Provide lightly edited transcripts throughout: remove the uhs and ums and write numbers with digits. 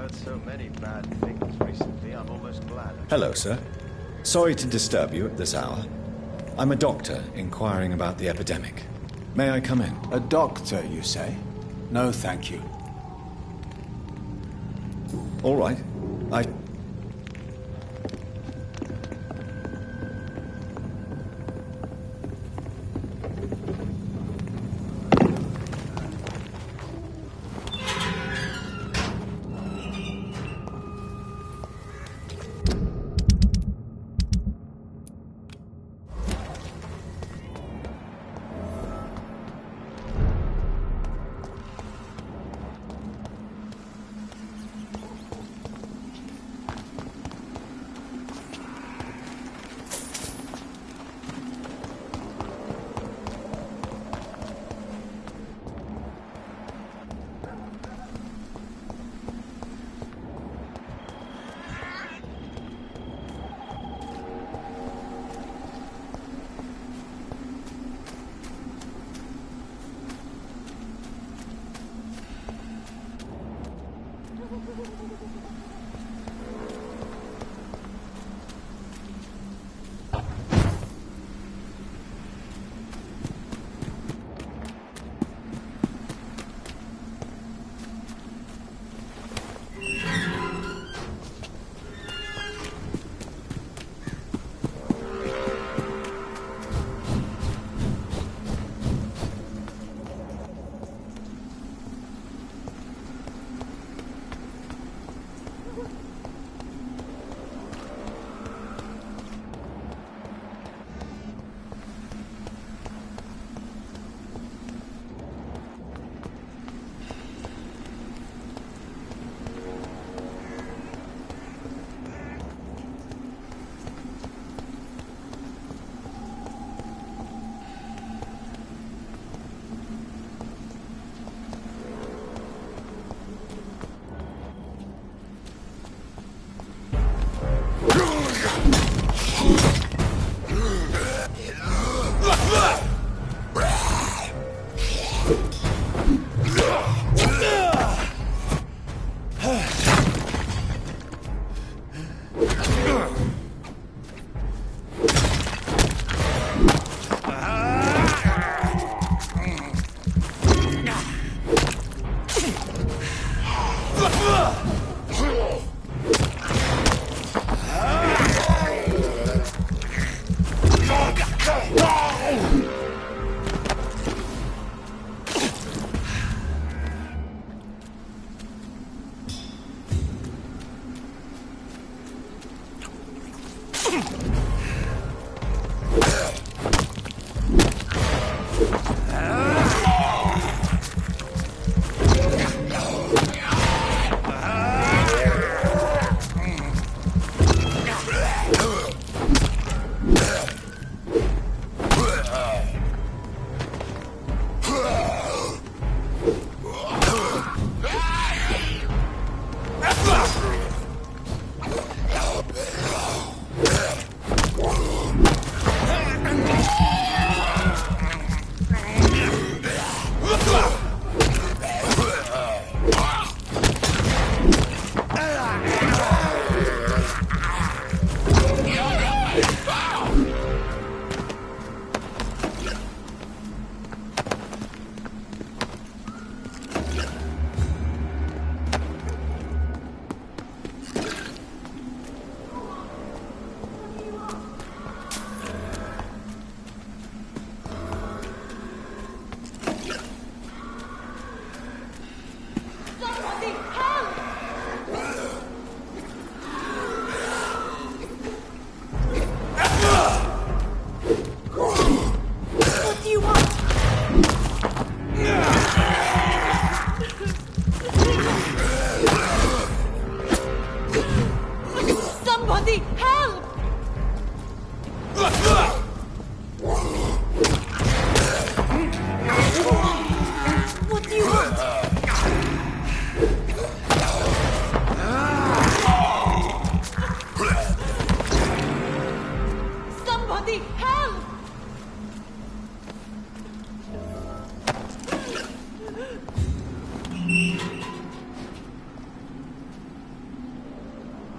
heard so many bad things recently, I'm almost glad. Hello, sir. Sorry to disturb you at this hour. I'm a doctor inquiring about the epidemic. May I come in? A doctor, you say? No, thank you. All right.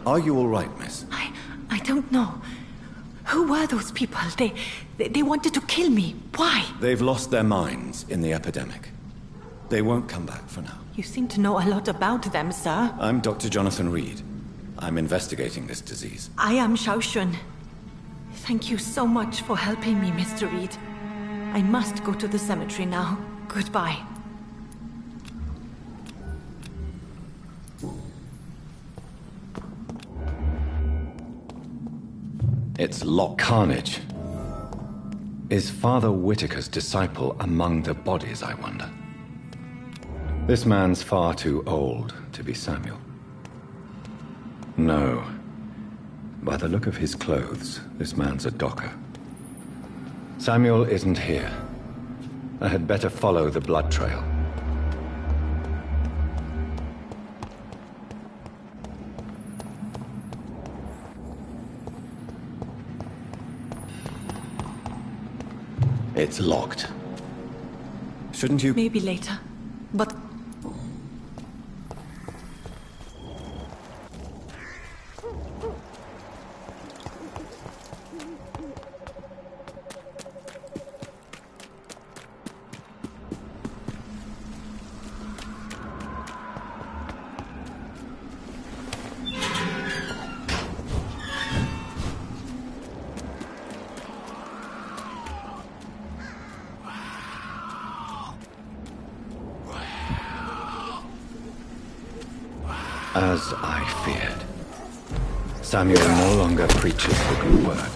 Are you all right, miss? I don't know. Who were those people? They wanted to kill me. Why? They've lost their minds in the epidemic. They won't come back for now. You seem to know a lot about them, sir. I'm Dr. Jonathan Reed. I'm investigating this disease. I am Xiaoxun. Thank you so much for helping me, Mr. Reed. I must go to the cemetery now. Goodbye. It's locked. Carnage. Is Father Whitaker's disciple among the bodies, I wonder? This man's far too old to be Samuel. No. By the look of his clothes, this man's a docker. Samuel isn't here. I had better follow the blood trail. It's locked. Shouldn't you... Maybe later, but... As I feared. Samuel no longer preaches the good word.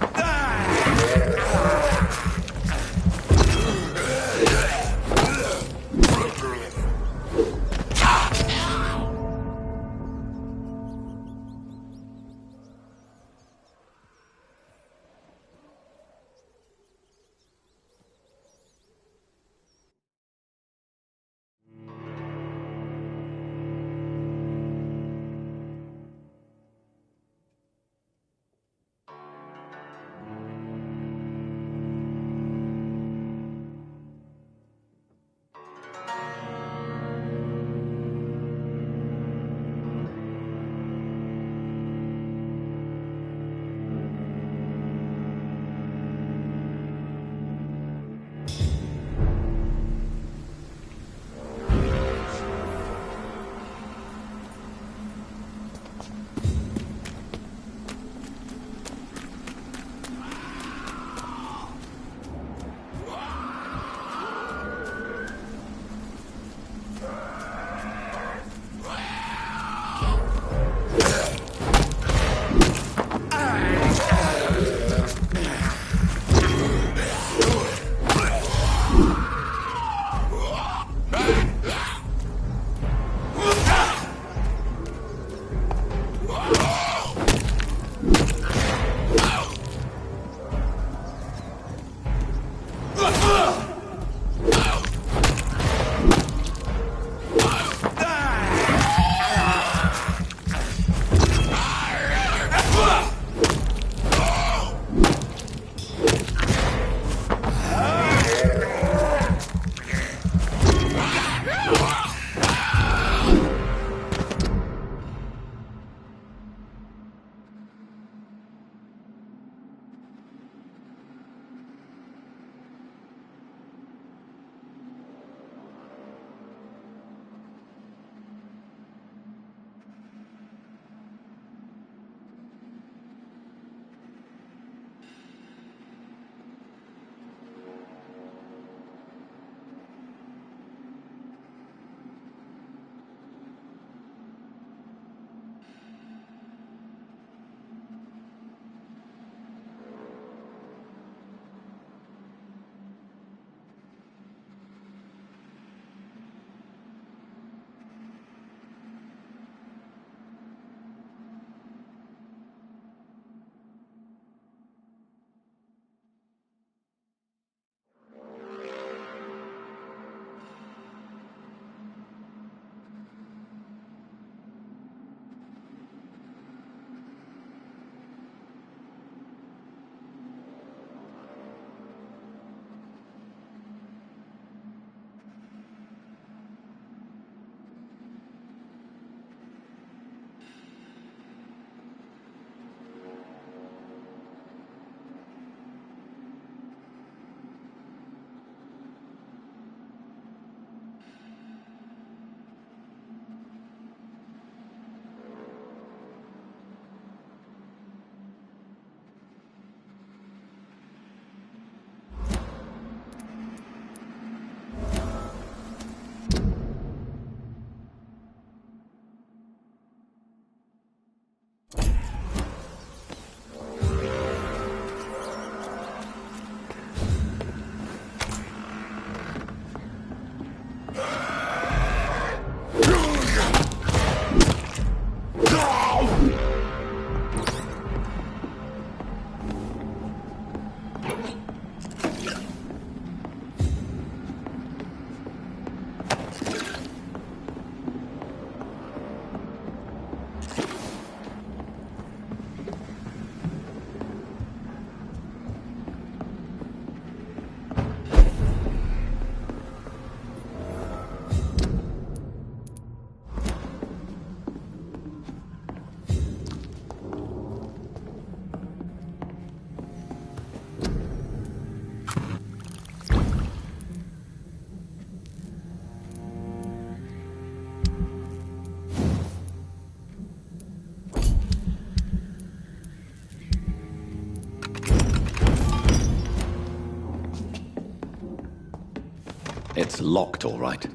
It's locked, all right.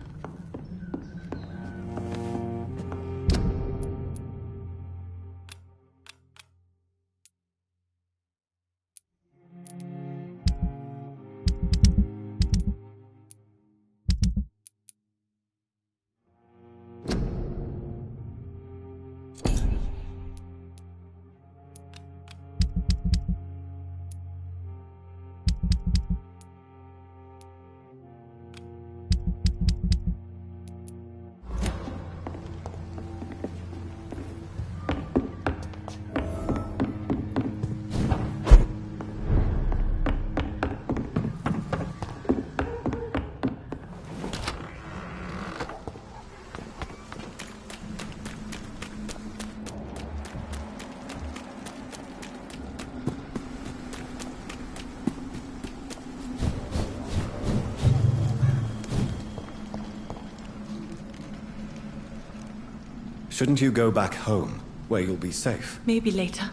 Shouldn't you go back home, where you'll be safe? Maybe later.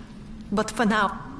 But for now,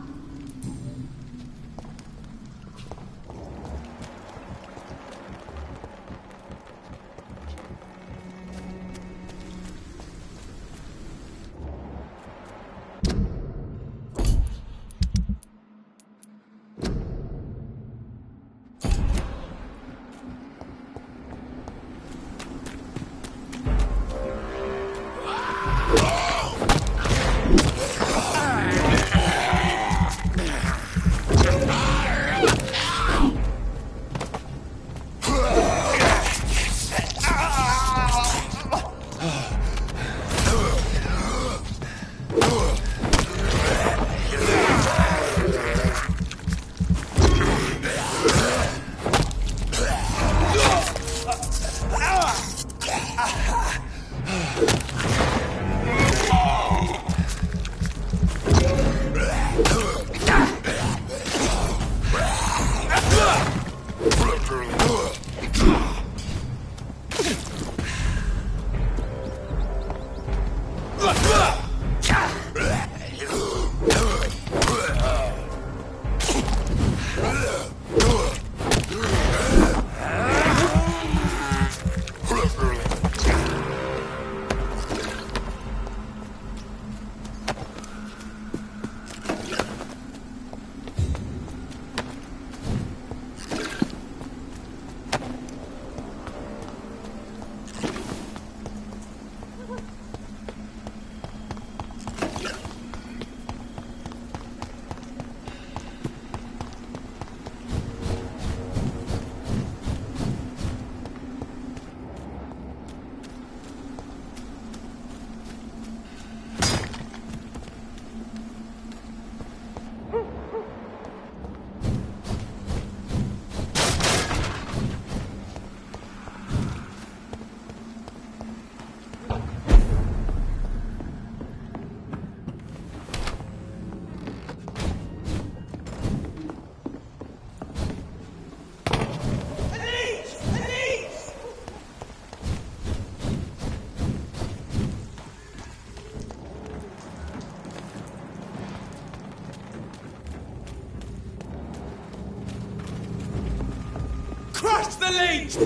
Crush the leech!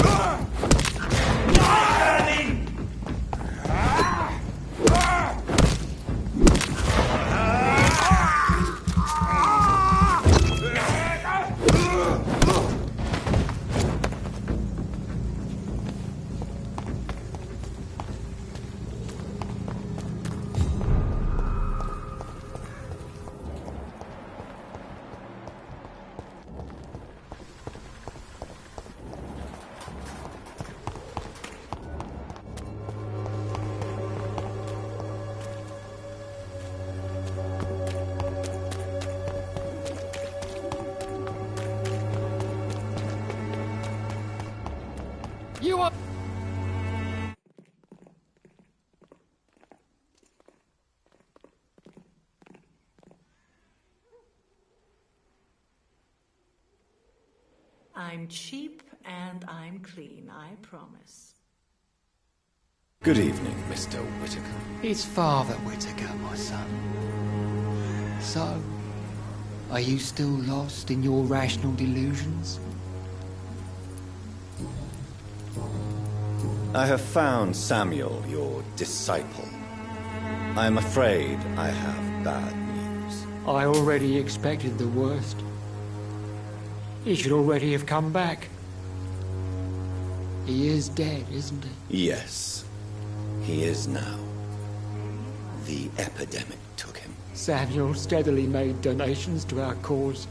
You are... I'm cheap and I'm clean, I promise. Good evening, Mr. Whitaker. It's Father Whitaker, my son. So, are you still lost in your rational delusions? I have found Samuel, your disciple. I am afraid I have bad news. I already expected the worst. He should already have come back. He is dead, isn't he? Yes, he is now. The epidemic took him. Samuel steadily made donations to our cause.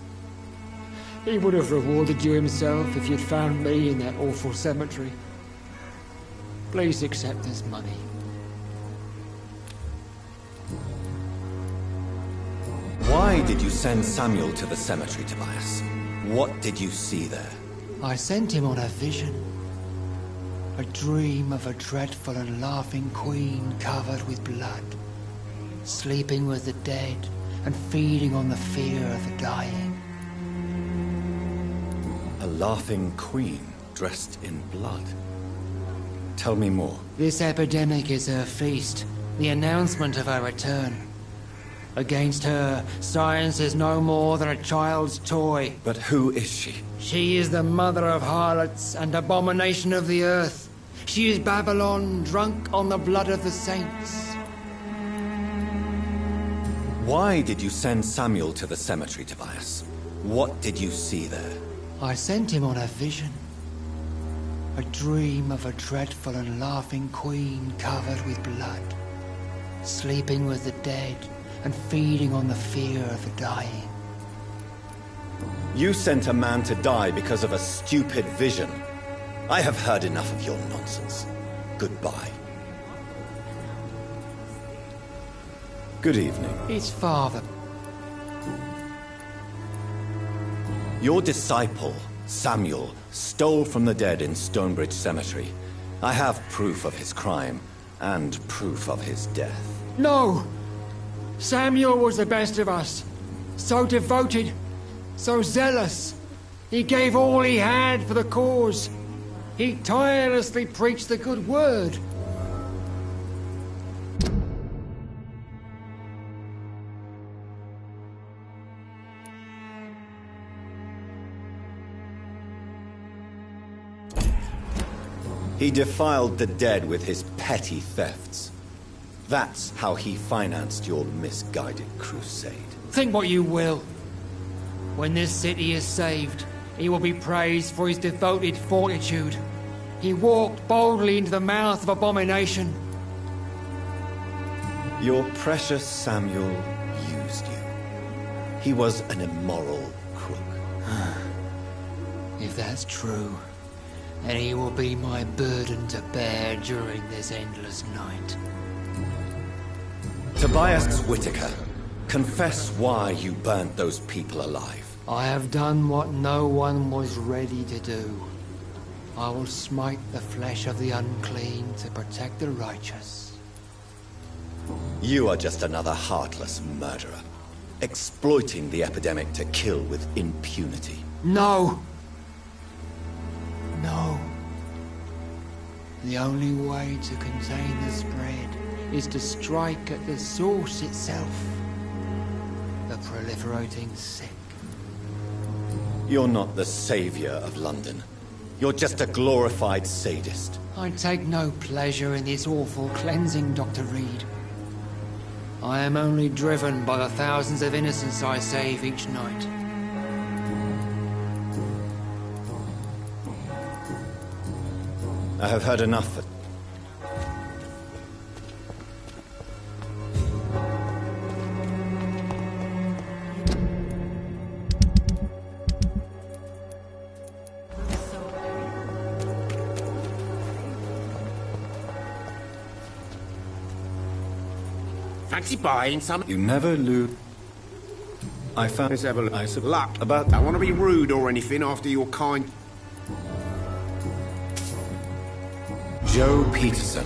He would have rewarded you himself if you'd found me in that awful cemetery. Please accept this money. Why did you send Samuel to the cemetery, Tobias? What did you see there? I sent him on a vision. A dream of a dreadful and laughing queen covered with blood, sleeping with the dead and feeding on the fear of the dying. A laughing queen dressed in blood. Tell me more. This epidemic is her feast, the announcement of her return. Against her, science is no more than a child's toy. But who is she? She is the mother of harlots and abomination of the earth. She is Babylon, drunk on the blood of the saints. Why did you send Samuel to the cemetery, Tobias? What did you see there? I sent him on a vision. A dream of a dreadful and laughing queen covered with blood, sleeping with the dead and feeding on the fear of the dying. You sent a man to die because of a stupid vision. I have heard enough of your nonsense. Goodbye. Good evening. His father. Your disciple, Samuel, stole from the dead in Stonebridge Cemetery. I have proof of his crime, and proof of his death. No! Samuel was the best of us. So devoted, so zealous. He gave all he had for the cause. He tirelessly preached the good word. He defiled the dead with his petty thefts. That's how he financed your misguided crusade. Think what you will. When this city is saved, he will be praised for his devoted fortitude. He walked boldly into the mouth of abomination. Your precious Samuel used you. He was an immoral crook. If that's true, then he will be my burden to bear during this endless night. Tobias Whitaker, confess why you burnt those people alive. I have done what no one was ready to do. I will smite the flesh of the unclean to protect the righteous. You are just another heartless murderer, exploiting the epidemic to kill with impunity. No! No. The only way to contain the spread is to strike at the source itself. The proliferating sick. You're not the savior of London. You're just a glorified sadist. I take no pleasure in this awful cleansing, Dr. Reed. I am only driven by the thousands of innocents I save each night. I have heard enough. Fancy buying some? You never lose. I found. Let's have a look. I sub- Luck. about. I don't want to be rude or anything after your kind. Joe Peterson.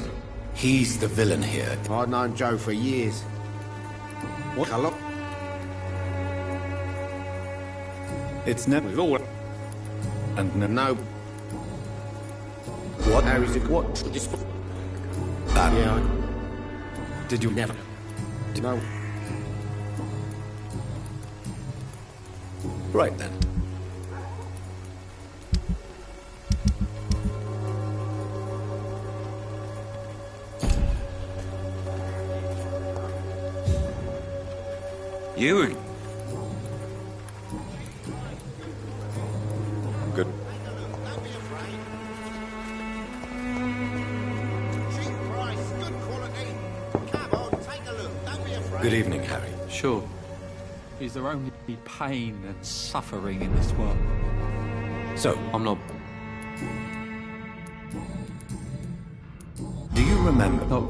He's the villain here. I've known Joe for years. What colour? It's never. We've all. And No. What? How is it? What? This. Bad. Yeah. Did you Never. No. Right then. You... Good. Good evening, Harry. Sure. Is there only pain and suffering in this world? So, I'm not... do you remember? No.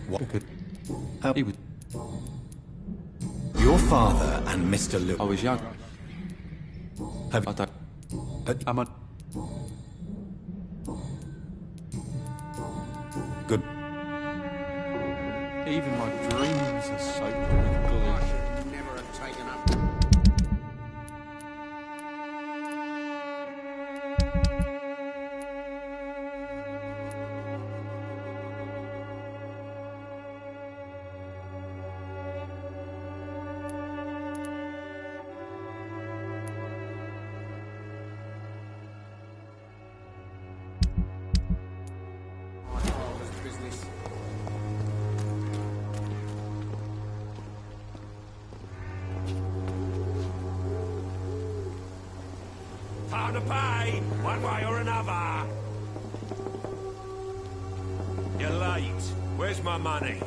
What? Good. How- He was... Your father and Mr. Lewis. I was young. Have, I don't... uh, I'm a... good. Even my dreams are soaked with glue. Never have taken up. My father's business. Time to pay, one way or another. You're late. Where's my money?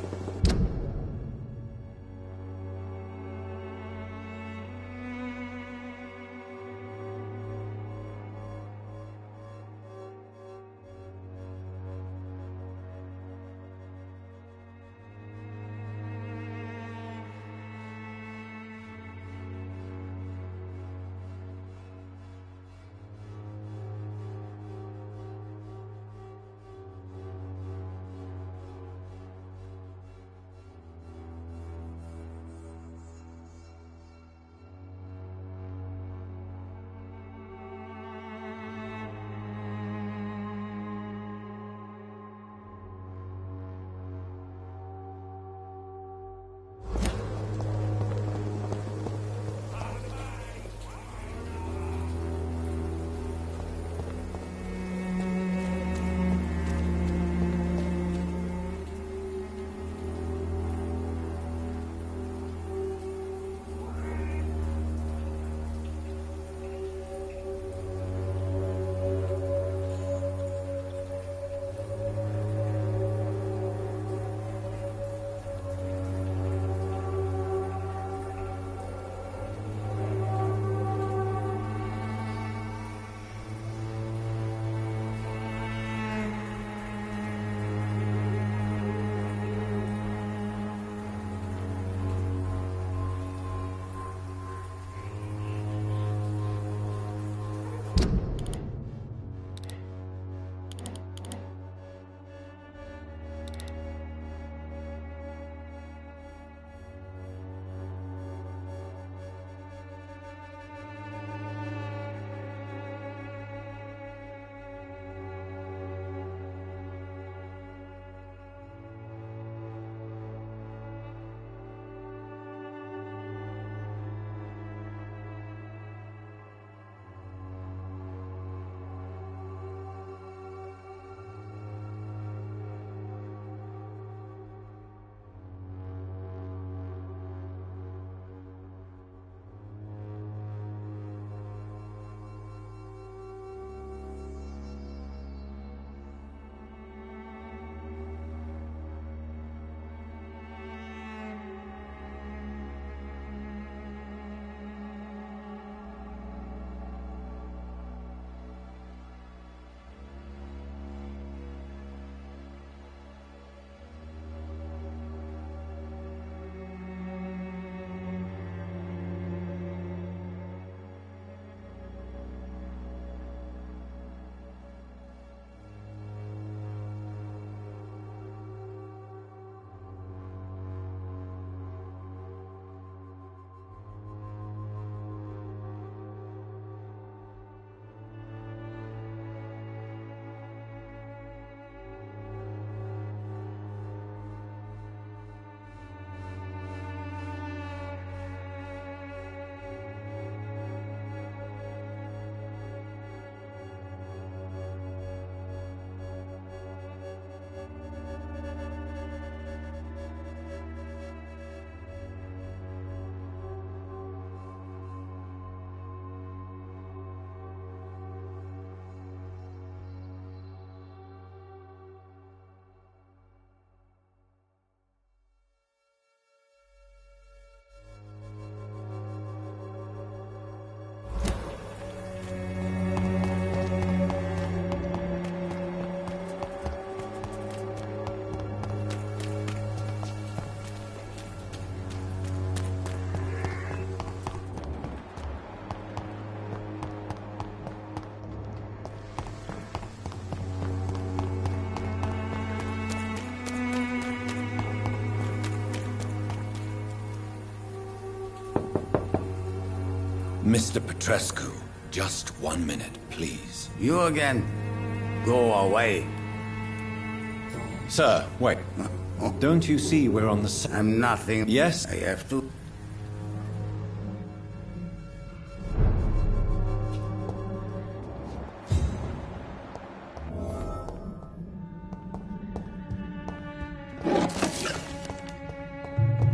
Mr. Petrescu, just 1 minute, please. You again? Go away. Sir, wait. Don't you see we're on the I'm nothing. Yes? I have to.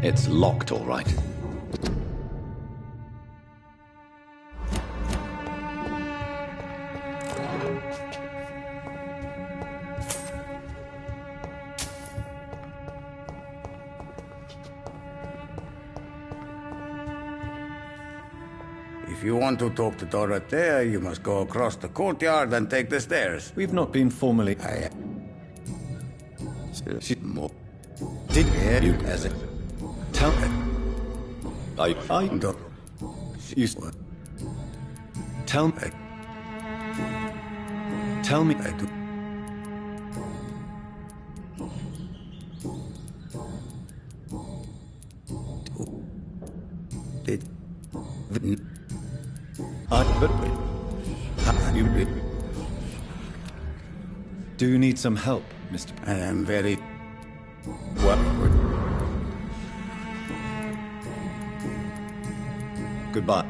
It's locked, all right. If you want to talk to Dorothea, you must go across the courtyard and take the stairs. We've not been formally... She more. Did You as a tell... I... don't. You... Tell me... Tell me... I do. Did... But... You... Do you need some help, Mr. I am very... What? Goodbye.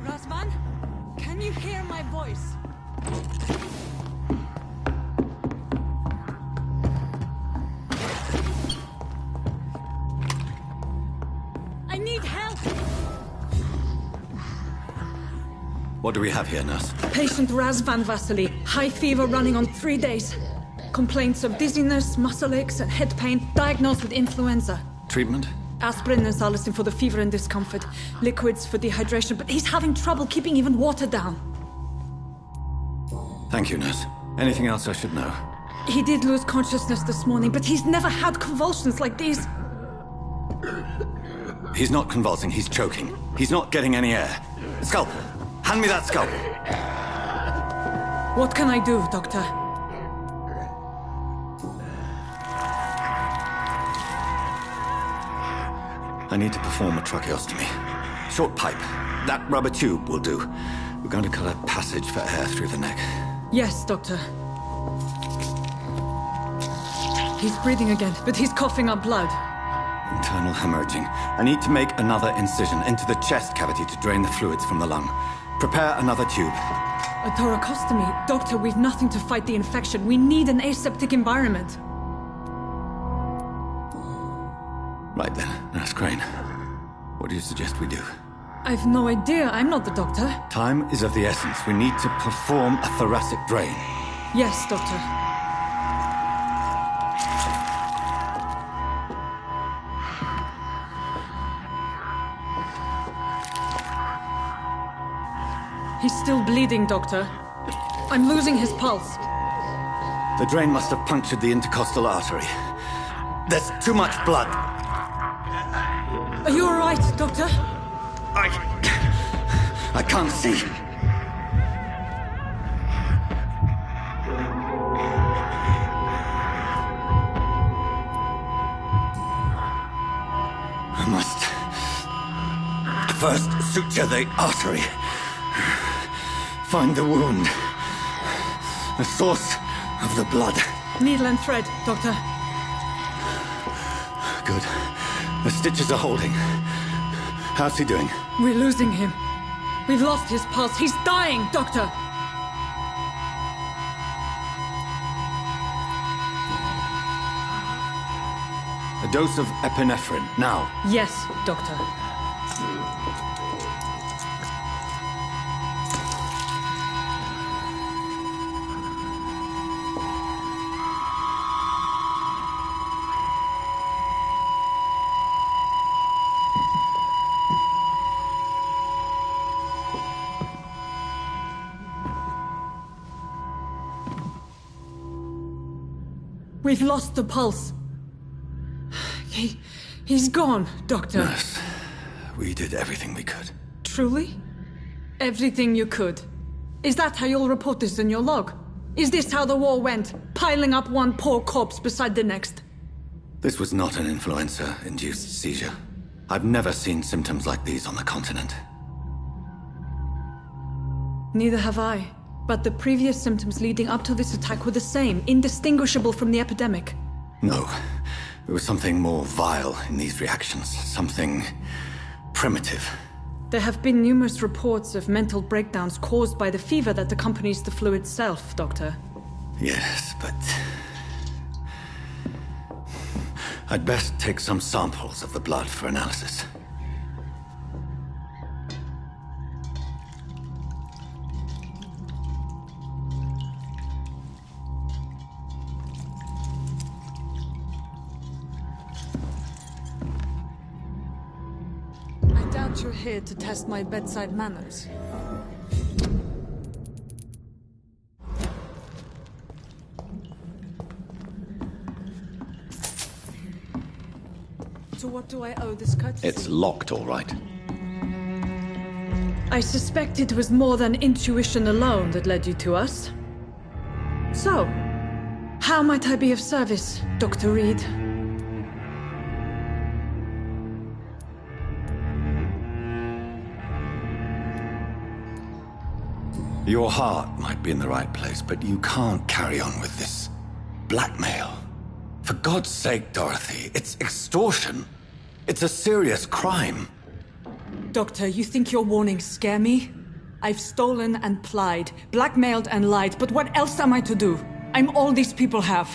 Razvan, can you hear my voice? I need help! What do we have here, nurse? Patient Razvan Vasily, high fever running on 3 days. Complaints of dizziness, muscle aches, and head pain, diagnosed with influenza. Treatment? Aspirin and salicin for the fever and discomfort. Liquids for dehydration, but he's having trouble keeping even water down. Thank you, nurse. Anything else I should know? He did lose consciousness this morning, but he's never had convulsions like these. He's not convulsing, he's choking. He's not getting any air. Scalpel! Hand me that scalpel! What can I do, Doctor? I need to perform a tracheostomy. Short pipe. That rubber tube will do. We're going to cut a passage for air through the neck. Yes, Doctor. He's breathing again, but he's coughing up blood. Internal hemorrhaging. I need to make another incision into the chest cavity to drain the fluids from the lung. Prepare another tube. A thoracostomy? Doctor, we've nothing to fight the infection. We need an aseptic environment. Right then, Nurse Crane. What do you suggest we do? I've no idea. I'm not the doctor. Time is of the essence. We need to perform a thoracic drain. Yes, Doctor. He's still bleeding, Doctor. I'm losing his pulse. The drain must have punctured the intercostal artery. There's too much blood. Are you all right, Doctor? I can't see. I must first suture the artery. Find the wound. The source of the blood. Needle and thread, Doctor. Good. The stitches are holding. How's he doing? We're losing him. We've lost his pulse. He's dying, Doctor! A dose of epinephrine, now. Yes, Doctor. We've lost the pulse. He's gone, Doctor. Nurse, we did everything we could. Truly? Everything you could. Is that how you'll report this in your log? Is this how the war went? Piling up one poor corpse beside the next? This was not an influenza-induced seizure. I've never seen symptoms like these on the continent. Neither have I. But the previous symptoms leading up to this attack were the same, indistinguishable from the epidemic. No. There was something more vile in these reactions. Something primitive. There have been numerous reports of mental breakdowns caused by the fever that accompanies the flu itself, Doctor. Yes, but... I'd best take some samples of the blood for analysis. You're here to test my bedside manners. So what do I owe this courtesy? It's locked, all right. I suspect it was more than intuition alone that led you to us. So, how might I be of service, Dr. Reed? Your heart might be in the right place, but you can't carry on with this blackmail. For God's sake, Dorothy, it's extortion. It's a serious crime. Doctor, you think your warnings scare me? I've stolen and plied, blackmailed and lied, but what else am I to do? I'm all these people have.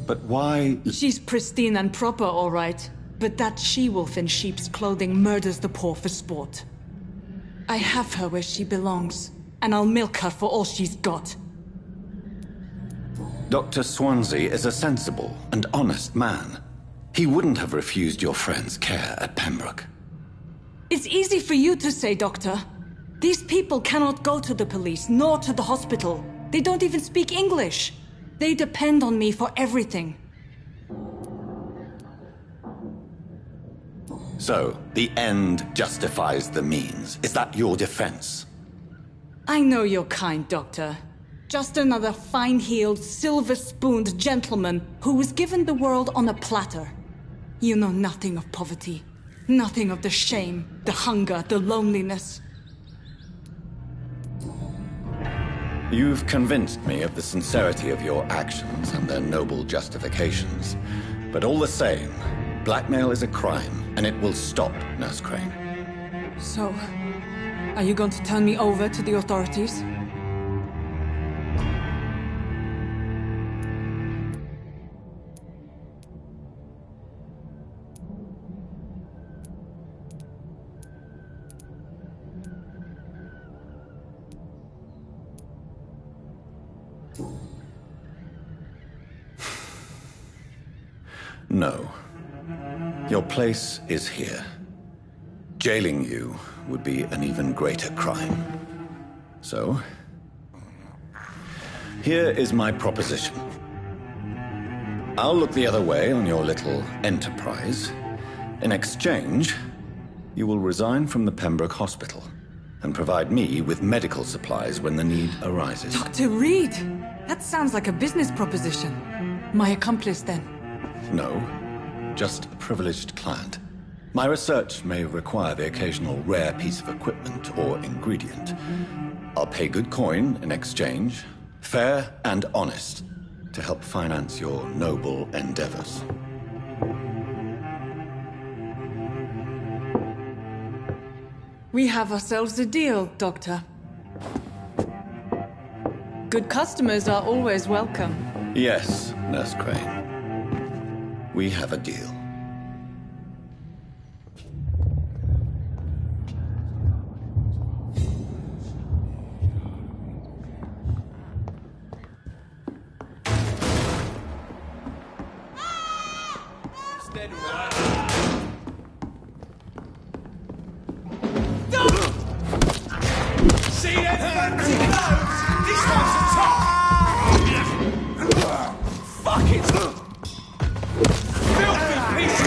But why... She's pristine and proper, all right. But that she-wolf in sheep's clothing murders the poor for sport. I have her where she belongs, and I'll milk her for all she's got. Dr. Swansea is a sensible and honest man. He wouldn't have refused your friend's care at Pembroke. It's easy for you to say, Doctor. These people cannot go to the police, nor to the hospital. They don't even speak English. They depend on me for everything. So, the end justifies the means. Is that your defense? I know you're kind, Doctor. Just another fine-heeled, silver-spooned gentleman who was given the world on a platter. You know nothing of poverty. Nothing of the shame, the hunger, the loneliness. You've convinced me of the sincerity of your actions and their noble justifications. But all the same, blackmail is a crime, and it will stop, Nurse Crane. So, are you going to turn me over to the authorities? No. Your place is here. Jailing you would be an even greater crime. So, here is my proposition. I'll look the other way on your little enterprise. In exchange, you will resign from the Pembroke Hospital and provide me with medical supplies when the need arises. Dr. Reed! That sounds like a business proposition. My accomplice, then? No, just a privileged client. My research may require the occasional rare piece of equipment or ingredient. I'll pay good coin in exchange, fair and honest, to help finance your noble endeavors. We have ourselves a deal, Doctor. Good customers are always welcome. Yes, Nurse Crane. We have a deal. See them fancy clothes? This one's the top! Fuck it! Filthy piece of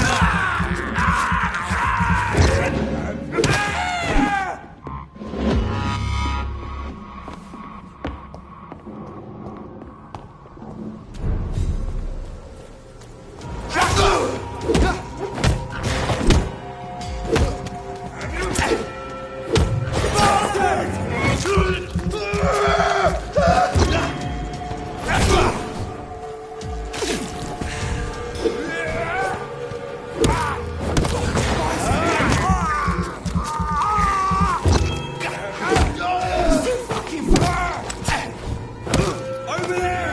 over there!